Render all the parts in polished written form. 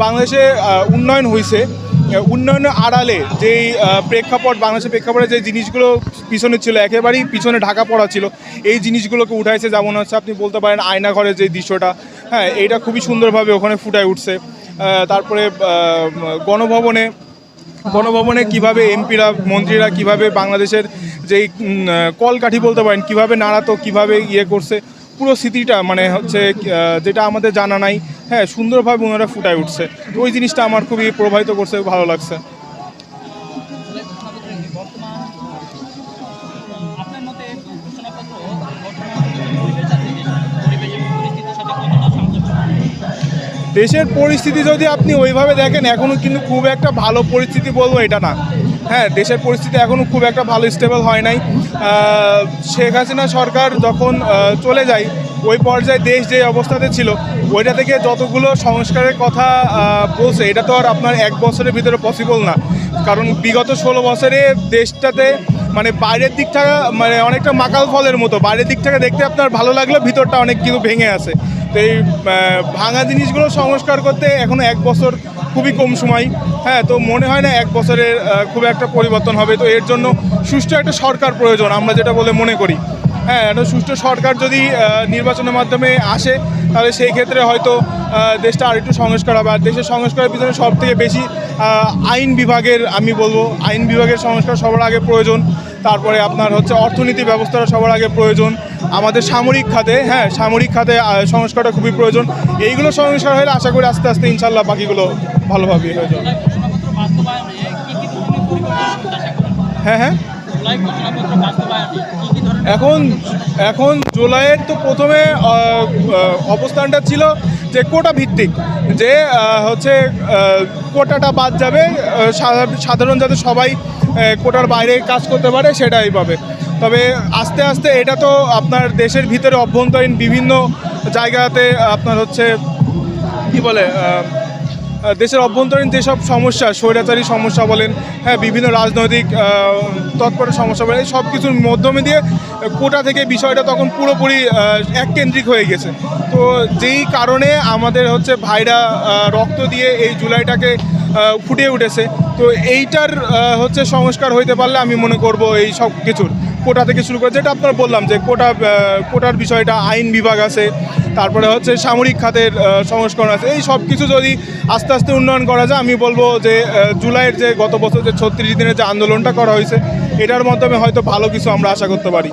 বাংলাদেশে উন্নয়ন হয়েছে, উন্নয়নের আড়ালে যেই প্রেক্ষাপট, বাংলাদেশের প্রেক্ষাপটে যে জিনিসগুলো পিছনে ছিল, একেবারেই পিছনে ঢাকা পড়া ছিল, এই জিনিসগুলোকে উঠাইছে। যেমন হচ্ছে আপনি বলতে পারেন আয়নাঘরের যে দৃশ্যটা, হ্যাঁ, এইটা খুবই সুন্দরভাবে ওখানে ফুটায় উঠছে। তারপরে গণভবনে কিভাবে এমপিরা, মন্ত্রীরা কিভাবে বাংলাদেশের যেই কলকাঠি বলতে পারেন কিভাবে নাড়াতো, কিভাবে ইয়ে করছে, পুরো স্মৃতিটা মানে হচ্ছে যেটা আমাদের জানা নাই, হ্যাঁ, সুন্দরভাবে ওনারা ফুটায় উঠছে। তো ওই জিনিসটা আমার খুবই প্রভাবিত করছে, ভালো লাগছে। দেশের পরিস্থিতি যদি আপনি ওইভাবে দেখেন, এখনও কিন্তু খুব একটা ভালো পরিস্থিতি বলবো এটা না। হ্যাঁ, দেশের পরিস্থিতি এখনও খুব একটা ভালো স্টেবল হয় নাই। শেখ হাসিনা সরকার যখন চলে যায়, ওই পর্যায়ে দেশ যে অবস্থাতে ছিল, ওইটা থেকে যতগুলো সংস্কারের কথা বলছে, এটা তো আর আপনার এক বছরের ভিতরে পসিবল না। কারণ বিগত 16 বছরে দেশটাতে মানে বাইরের দিক থেকে মানে অনেকটা মাকাল ফলের মতো, বাইরের দিক থেকে দেখতে আপনার ভালো লাগলেও ভিতরটা অনেক কিছু ভেঙে আছে। তো এই ভাঙা জিনিসগুলো সংস্কার করতে এখনও এক বছর খুবই কম সময়। হ্যাঁ, তো মনে হয় না এক বছরের খুব একটা পরিবর্তন হবে। তো এর জন্য সুষ্ঠু একটা সরকার প্রয়োজন, আমরা যেটা বলে মনে করি। হ্যাঁ, একটা সুষ্ঠু সরকার যদি নির্বাচনের মাধ্যমে আসে, তাহলে সেই ক্ষেত্রে হয়তো দেশটা আরেকটু সংস্কার হবে। আর দেশের সংস্কারের পিছনে সবথেকে বেশি আইন বিভাগের, আমি বলবো আইন বিভাগের সংস্কার সবার আগে প্রয়োজন। তারপরে আপনার হচ্ছে অর্থনীতি ব্যবস্থাটা সবার আগে প্রয়োজন। আমাদের সামরিক খাতে, হ্যাঁ, সামরিক খাতে সংস্কারটা খুবই প্রয়োজন। এইগুলো সংস্কার হলে আশা করি আস্তে আস্তে ইনশাল্লাহ বাকিগুলো ভালোভাবে হয়ে যাবে। হ্যাঁ হ্যাঁ, এখন জুলাইয়ের তো প্রথমে অবস্থানটা ছিল যে কোটা ভিত্তিক, যে হচ্ছে কোটাটা বাদ যাবে, সাধারণ যাতে সবাই কোটার বাইরে কাজ করতে পারে সেটাই পাবে। তবে আস্তে আস্তে এটা তো আপনার দেশের ভিতরে অভ্যন্তরীণ বিভিন্ন জায়গাতে আপনার হচ্ছে কী বলে, দেশের অভ্যন্তরীণ যেসব সমস্যা, স্বৈরাচারী সমস্যা বলেন, হ্যাঁ, বিভিন্ন রাজনৈতিক তৎপরের সমস্যা বলেন, এই সব কিছুর মাধ্যমে দিয়ে কোটা থেকে বিষয়টা তখন পুরোপুরি এককেন্দ্রিক হয়ে গেছে। তো যেই কারণে আমাদের হচ্ছে ভাইরা রক্ত দিয়ে এই জুলাইটাকে ফুটিয়ে উঠেছে। তো এইটার হচ্ছে সংস্কার হইতে পারলে আমি মনে করব এই সব কিছুর কোটা থেকে শুরু করে, যেটা আপনার বললাম যে কোটার বিষয়টা, আইন বিভাগ আছে, তারপরে হচ্ছে সামরিক খাতের সংস্করণ আছে, এই সব কিছু যদি আস্তে আস্তে উন্নয়ন করা যায়, আমি বলবো যে জুলাইয়ের যে গত বছর যে 36 দিনের যে আন্দোলনটা করা হয়েছে, এটার মাধ্যমে হয়তো ভালো কিছু আমরা আশা করতে পারি।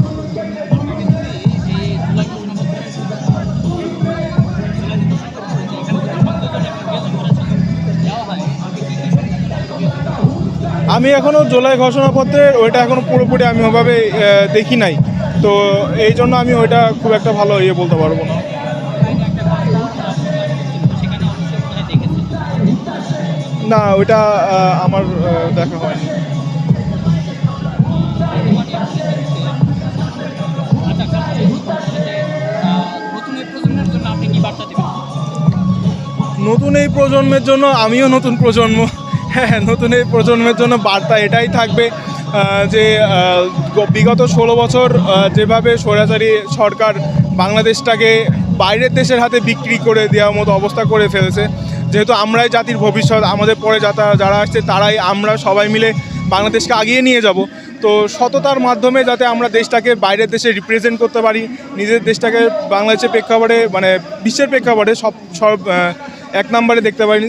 আমি এখনও জুলাই ঘোষণাপত্রের ওইটা এখনও পুরোপুরি আমি ওভাবে দেখি নাই, তো এই জন্য আমি ওইটা খুব একটা ভালো বলতে পারবো না। না, ওইটা আমার দেখা হয়নি। নতুন এই প্রজন্মের জন্য, আমিও নতুন প্রজন্ম, হ্যাঁ, নতুন এই প্রজন্মের জন্য বার্তা এটাই থাকবে যে বিগত 16 বছর যেভাবে স্বৈরাচারী সরকার বাংলাদেশটাকে বাইরের দেশের হাতে বিক্রি করে দেওয়ার মতো অবস্থা করে ফেলেছে, যেহেতু আমরাই জাতির ভবিষ্যৎ, আমাদের পরে যারা আসছে তারাই, আমরা সবাই মিলে বাংলাদেশকে আগিয়ে নিয়ে যাব। তো সততার মাধ্যমে যাতে আমরা দেশটাকে বাইরের দেশে রিপ্রেজেন্ট করতে পারি, নিজের দেশটাকে বাংলাদেশের প্রেক্ষাপটে মানে বিশ্বের প্রেক্ষাপটে সব এক নম্বরে দেখতে পারি।